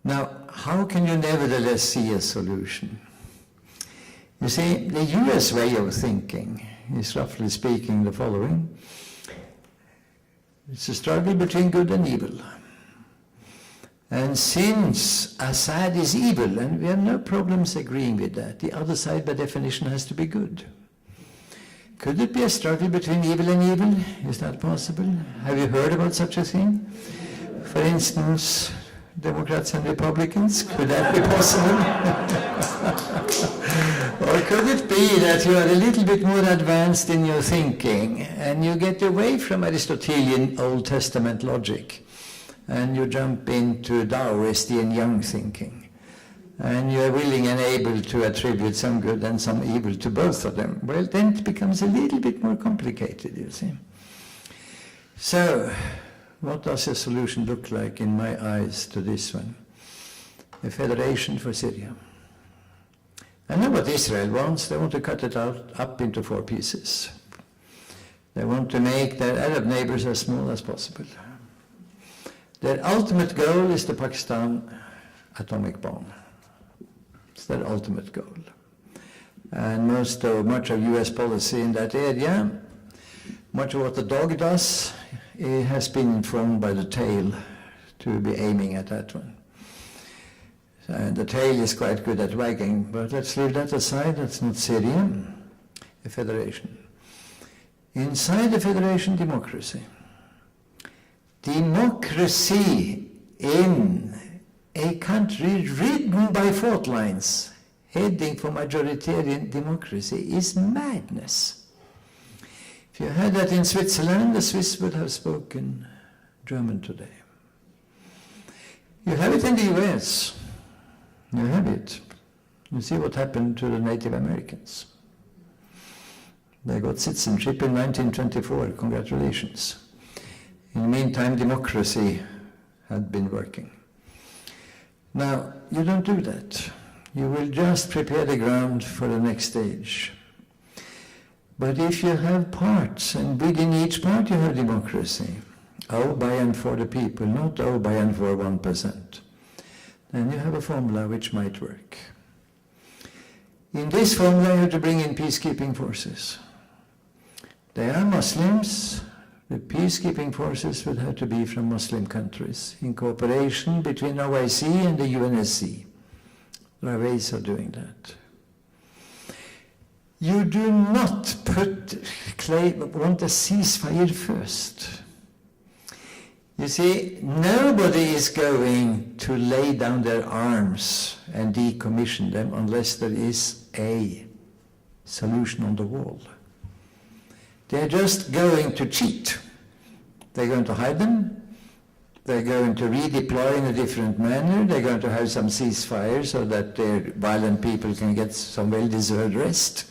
Now, how can you nevertheless see a solution? You see, the US way of thinking is, roughly speaking, the following. It's a struggle between good and evil. And since Assad is evil, and we have no problems agreeing with that, the other side by definition has to be good. Could it be a struggle between evil and evil? Is that possible? Have you heard about such a thing? For instance, Democrats and Republicans, could that be possible? Or could it be that you are a little bit more advanced in your thinking and you get away from Aristotelian Old Testament logic and you jump into Taoist yin yang thinking, and you are willing and able to attribute some good and some evil to both of them? Well, then it becomes a little bit more complicated, you see. So, what does a solution look like in my eyes to this one? A federation for Syria. I know what Israel wants. They want to cut it up into 4 pieces. They want to make their Arab neighbors as small as possible. Their ultimate goal is the Pakistan atomic bomb. It's their ultimate goal. And much of US policy in that area, much of what the dog does, it has been informed by the tail to be aiming at that one. And the tail is quite good at wagging, but let's leave that aside. That's not Syria. A federation. Inside the federation, democracy. Democracy in a country ridden by fault lines, heading for majoritarian democracy, is madness. If you had that in Switzerland, the Swiss would have spoken German today. You have it in the US. You have it. You see what happened to the Native Americans. They got citizenship in 1924. Congratulations. In the meantime, democracy had been working. Now, you don't do that. You will just prepare the ground for the next stage. But if you have parts, and within each part you have democracy, oh, by and for the people, not oh, by and for 1%, then you have a formula which might work. In this formula, you have to bring in peacekeeping forces. They are Muslims. The peacekeeping forces would have to be from Muslim countries, in cooperation between OIC and the UNSC. There are ways of doing that. You do not want a ceasefire first. You see, nobody is going to lay down their arms and decommission them unless there is a solution on the wall. They're just going to cheat. They're going to hide them. They're going to redeploy in a different manner. They're going to have some ceasefire so that their violent people can get some well-deserved rest.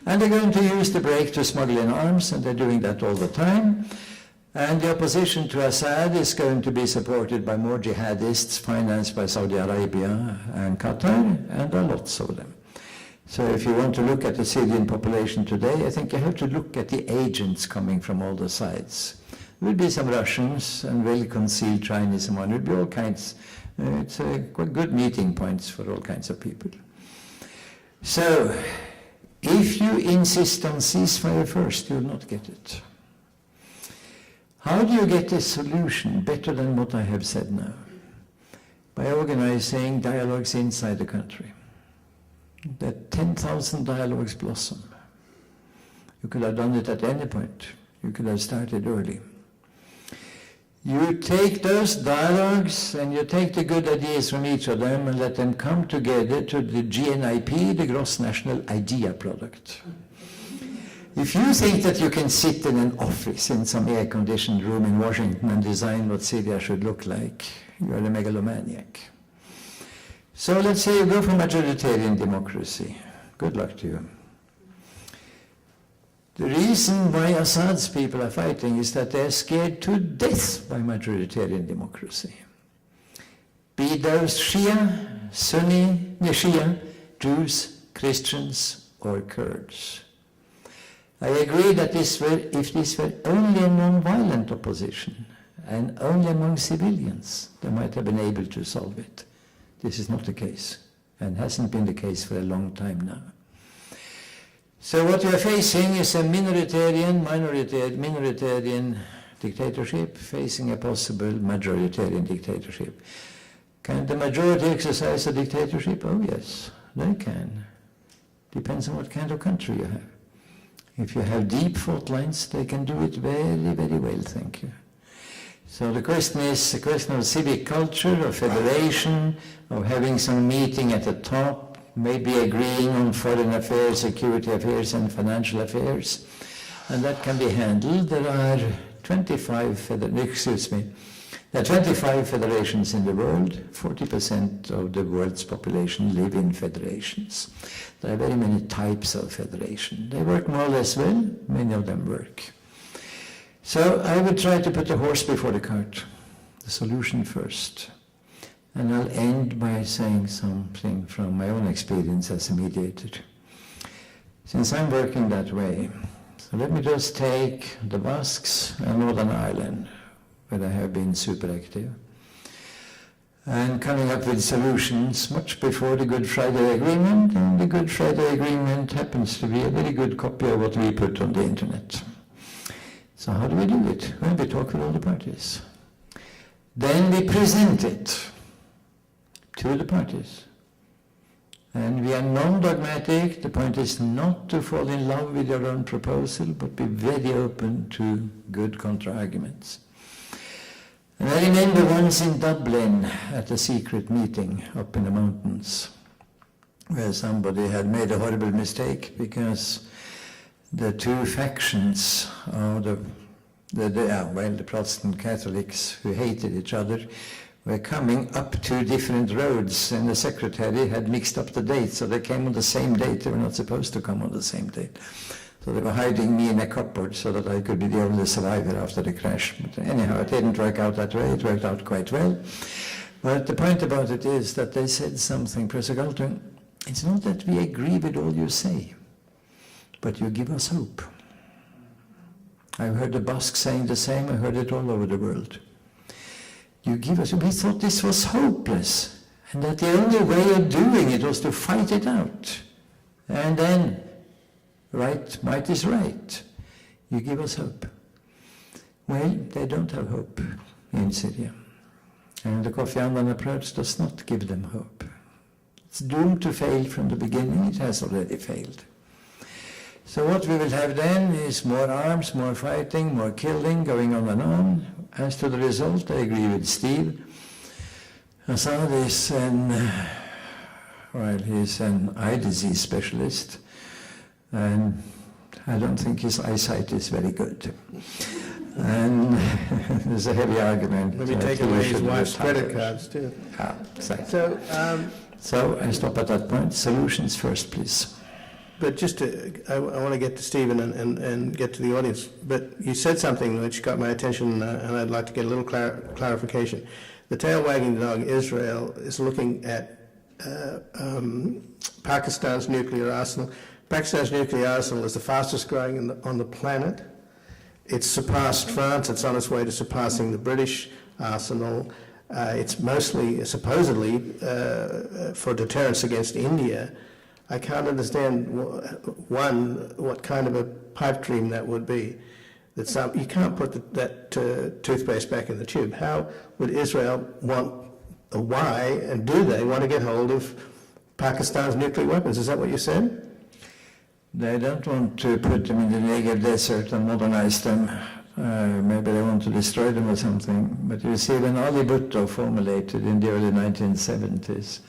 And they're going to use the break to smuggle in arms, and they're doing that all the time. And the opposition to Assad is going to be supported by more jihadists financed by Saudi Arabia and Qatar, and there are lots of them. So if you want to look at the Syrian population today, I think you have to look at the agents coming from all the sides. There will be some Russians and well-concealed Chinese and one. There will be all kinds. It's quite good meeting points for all kinds of people. So if you insist on ceasefire first, you will not get it. How do you get a solution better than what I have said now? By organizing dialogues inside the country. That 10,000 dialogues blossom. You could have done it at any point. You could have started early. You take those dialogues and you take the good ideas from each of them and let them come together to the GNIP, the Gross National Idea Product. If you think that you can sit in an office in some air-conditioned room in Washington and design what Syria should look like, you are a megalomaniac. So let's say you go for majoritarian democracy. Good luck to you. The reason why Assad's people are fighting is that they're scared to death by majoritarian democracy. Be those Shia, Sunni, Shia, Jews, Christians, or Kurds. I agree that if this were only a non-violent opposition and only among civilians, they might have been able to solve it. This is not the case, and hasn't been the case for a long time now. So what we are facing is a minoritarian dictatorship facing a possible majoritarian dictatorship. Can the majority exercise a dictatorship? Oh yes, they can. Depends on what kind of country you have. If you have deep fault lines, they can do it very, very well, thank you. So the question is a question of civic culture, of federation, of having some meeting at the top, maybe agreeing on foreign affairs, security affairs, and financial affairs. And that can be handled. There are 25 federations in the world. 40% of the world's population live in federations. There are very many types of federation. They work more or less well. Many of them work. So I would try to put the horse before the cart, the solution first. And I'll end by saying something from my own experience as a mediator. Since I'm working that way, so let me just take the Basques and Northern Ireland, where I have been super active, and coming up with solutions much before the Good Friday Agreement, and the Good Friday Agreement happens to be a very good copy of what we put on the internet. So how do we do it? Well, we talk with all the parties. Then we present it to the parties. And we are non-dogmatic. The point is not to fall in love with your own proposal, but be very open to good counter-arguments. And I remember once in Dublin at a secret meeting up in the mountains, where somebody had made a horrible mistake because the two factions of the Protestant Catholics who hated each other were coming up two different roads, and the secretary had mixed up the dates, so they came on the same date. They were not supposed to come on the same date. So they were hiding me in a cupboard so that I could be the only survivor after the crash. But anyhow, it didn't work out that way. It worked out quite well. But the point about it is that they said something, Professor Galtung, it's not that we agree with all you say, but you give us hope. I've heard the Basques saying the same. I heard it all over the world. You give us, we thought this was hopeless, and that the only way of doing it was to fight it out. And then, might is right. You give us hope. Well, they don't have hope in Syria. And the Kofi Annan approach does not give them hope. It's doomed to fail from the beginning. It has already failed. So what we will have then is more arms, more fighting, more killing, going on and on. As to the result, I agree with Steve. Assad is he's an eye disease specialist, and I don't think his eyesight is very good. And there's a heavy argument. Maybe take away his wife's credit cards too. Exactly. So I stop at that point. Solutions first, please. But I want to get to Stephen and get to the audience. But you said something which got my attention, and I'd like to get a little clarification. The tail wagging dog, Israel, is looking at Pakistan's nuclear arsenal. Pakistan's nuclear arsenal is the fastest growing on the planet. It's surpassed France. It's on its way to surpassing the British arsenal. It's mostly, supposedly, for deterrence against India. I can't understand, one, what kind of a pipe dream that would be. You can't put that toothpaste back in the tube. How would Israel want, why, and do they want to get hold of Pakistan's nuclear weapons? Is that what you said? They don't want to put them in the Negev desert and modernize them. Maybe they want to destroy them or something. But you see, when Ali Bhutto formulated in the early 1970s,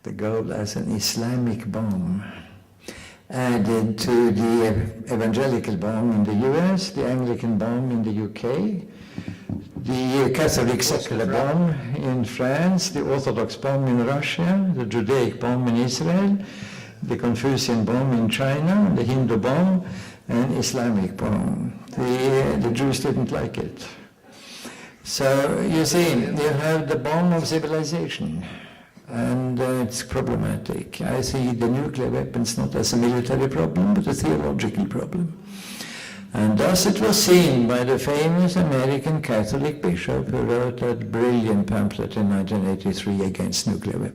the goal as an Islamic bomb, added to the evangelical bomb in the US, the Anglican bomb in the UK, the Catholic secular bomb in France, the Orthodox bomb in Russia, the Judaic bomb in Israel, the Confucian bomb in China, the Hindu bomb, and Islamic bomb. The Jews didn't like it. So you see, you have the bomb of civilization. And it's problematic. I see the nuclear weapons not as a military problem, but a theological problem. And thus it was seen by the famous American Catholic bishop who wrote that brilliant pamphlet in 1983 against nuclear weapons.